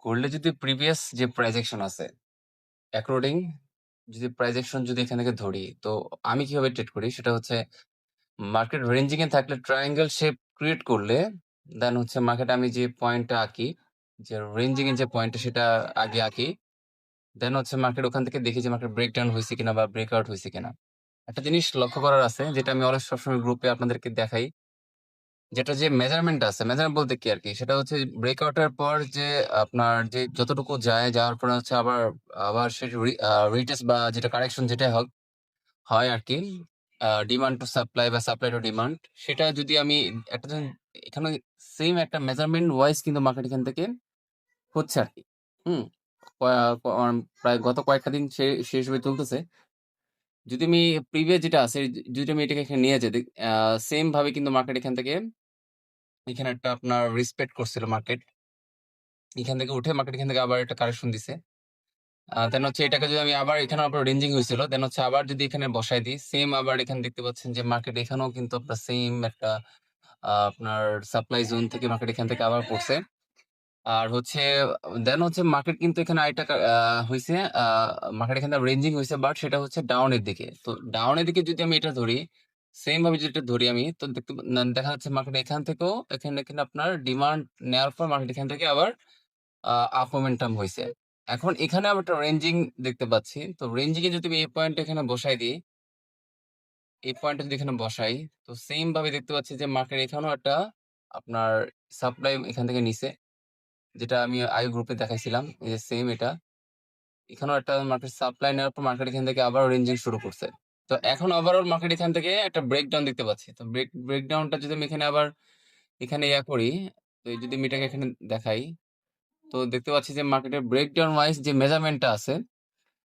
গোল্ডে যদি প্রিভিয়াস যে price action আছে, অ্যাকর্ডিং যদি প্রাইস অ্যাকশন যদি এখান থেকে ধরি, তো আমি কিভাবে ট্রেড করি সেটা হচ্ছে মার্কেট রেঞ্জিং এ থাকলে ট্রায়াঙ্গেল শেপ ক্রিয়েট করলে দেন হচ্ছে মার্কেট আমি যে পয়েন্টটা আঁকি, যে রেঞ্জিং এর যে পয়েন্টটা সেটা আগে আঁকি। দেন হচ্ছে মার্কেট ওখান থেকে দেখি যে মার্কেট ব্রেকডাউন হইছে কিনা বা ব্রেকআউট হইছে কিনা। একটা জিনিস লক্ষ্য করার আছে যেটা আমি অলওয়েজ সবসময় গ্রুপে আপনাদেরকে দেখাই। যেটা যে মেজারমেন্ট আছে, মেজারমেন্ট বলতে কি আরকি? সেটা হচ্ছে ব্রেকআউট এর পর যে আপনার যে যতটুকু যায়, যাওয়ার পরে হচ্ছে আবার আবার সে রিটেস্ট বা যেটা কারেকশন যেটাই হোক হয় আরকি। ডিমান্ড টু সাপ্লাই বা সাপ্লাই টু ডিমান্ড সেটা যদি আমি একটা এখানে সেম একটা মেজারমেন্ট ওয়াইজ কিন্তু মার্কেট এখান থেকে হচ্ছে আরকি। হুম? কয়া ক প্রায় গত কয়েকটা দিন সে হিসেবে চলতেছে। যদি আমি প্রিভিয়াস যেটা আছে, যদি আমি এটাকে এখানে নিয়ে যাই, সেম ভাবে কিন্তু মার্কেট এখান থেকে এখানে একটা আপনার রেসপেক্ট করছিল মার্কেট। এখান থেকে উঠে মার্কেট এখান থেকে আবার একটা কারেকশন দিছে। দেন হচ্ছে এটাকে যদি আমি আবার এখানে আবার রেঞ্জিং হয়েছিল। দেন হচ্ছে আবার যদি এখানে বসায় দিই, সেম আবার এখানে দেখতে পাচ্ছেন যে মার্কেট এখানেও কিন্তু আপনার সেম একটা আপনার সাপ্লাই জোন থেকে মার্কেট এখান থেকে আবার পড়ছে। আর হচ্ছে দেন হচ্ছে মার্কেট কিন্তু এখানে আরেকটা হইছে, আ মার্কেট এখানে রেঞ্জিং হইছে বাট সেটা হচ্ছে ডাউন এর দিকে। তো ডাউন এর দিকে যদি আমি এটা ধরি, সেম ভাবে যদি এটা ধরি আমি, তো দেখা যাচ্ছে মার্কেট এখান থেকেও এখানে কিন্তু আপনার ডিমান্ড নেওয়ার পর মার্কেট এখান থেকে আবার আপ মোমেন্টাম হইছে। এখন এখানে আবার একটা রেঞ্জিং দেখতে পাচ্ছি। তো রেঞ্জিং এ যদি আমি এই পয়েন্ট এখানে বসায় দিই, এই পয়েন্টটা যদি এখানে বসাই, তো সেম ভাবে দেখতে পাচ্ছি যে মার্কেট এখানেও একটা আপনার সাপ্লাই এখান থেকে নিছে। যেটা আমি আগে গ্রুপে দেখাইছিলাম। এই যে সেম এটা। এখানেও একটা মার্কেট সাপ্লাই নেওয়ার পর মার্কেট এখান থেকে আবার রেঞ্জিং শুরু করছে। তো এখন ওভারঅল মার্কেট এখান থেকে একটা ব্রেকডাউন দেখতে পাচ্ছি। তো ব্রেকডাউনটা যদি আমি এখানে আবার এখানে করি, তো যদি আমি এটাকে এখানে দেখাই, তো দেখতে পাচ্ছি যে মার্কেটের ব্রেকডাউন ওয়াইজ যে মেজারমেন্টটা আছে,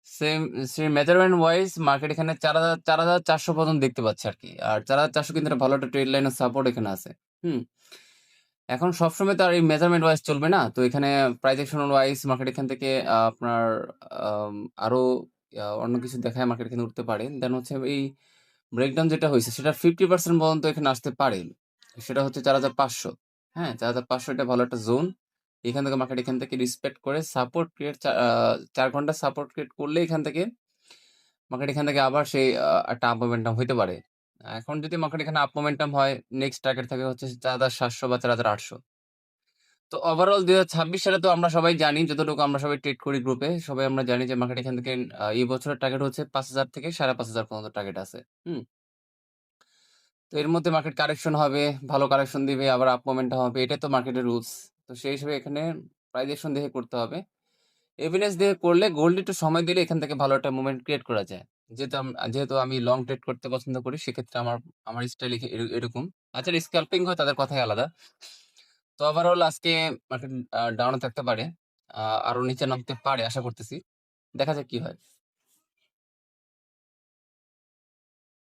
সেম সেই মেজারমেন্ট ওয়াইজ মার্কেট এখানে ৪,৪০০ পর্যন্ত দেখতে পাচ্ছি আরকি। আর ৪,৪০০ কিন্তু একটা ভালো একটা ট্রেড লাইন এর সাপোর্ট এখানে আছে। হুম? এখন সবসময় তো আর এই মেজারমেন্ট ওয়াইজ চলবে না। তো এখানে প্রাইস অ্যাকশন ওয়াইজ মার্কেট এখান থেকে আপনার আম আরো অন্য কিছু দেখায় মার্কেট এখানে উঠতে পারে। দেন হচ্ছে এই ব্রেকডাউন যেটা হইছে সেটার 50% পর্যন্ত এখানে আসতে পারে। সেটা হচ্ছে ৪,৫০০। হ্যাঁ? ৪,৫০০ এটা ভালো একটা জোন। এখান থেকে মার্কেট এখান থেকে রেসপেক্ট করে সাপোর্ট ক্রিয়েট ৪ ঘন্টা সাপোর্ট ক্রিয়েট করলে এখান থেকে মার্কেট এখান থেকে আবার সেই একটা আপ মোমেন্টাম হইতে পারে। এখন যদি মার্কেট এখানে আপ মোমেন্টাম হয়, নেক্সট টার্গেট থাকে হচ্ছে ৪,৭০০ বা ৪,৮০০। তো ওভারঅল ২০২৬ সালে তো আমরা সবাই জানি, যতটুকু আমরা সবাই ট্রেড করি গ্রুপে, সবাই আমরা জানি যে মার্কেট এখান থেকে এই বছরের টার্গেট হচ্ছে ৫,০০০ থেকে ৫,৫০০ পর্যন্ত টার্গেট আছে। হুম? তো এর মধ্যে মার্কেট কারেকশন হবে, ভালো কারেকশন দিবে, আবার আপ মোমেন্টাম হবে। এটাই তো মার্কেটের রুলস। তো সেই হিসেবে এখানে প্রাইস অ্যাকশন দেখে করতে হবে। এভিডেন্স দিয়ে করলে গোল্ড একটু সময় দিলে এখান থেকে ভালো একটা মুভমেন্ট ক্রিয়েট করা যায়। যেহেতু আমি লং ট্রেড করতে পছন্দ করি, সেক্ষেত্রে আমার স্টাইল এরকম। যারা স্ক্যালপিং হয় তাদের কথাই আলাদা। তো ওভারঅল আজকে মার্কেট ডাউন এ থাকতে পারে। আ আরো নিচে নামতে পারে আশা করতেছি। দেখা যাক কি হয়।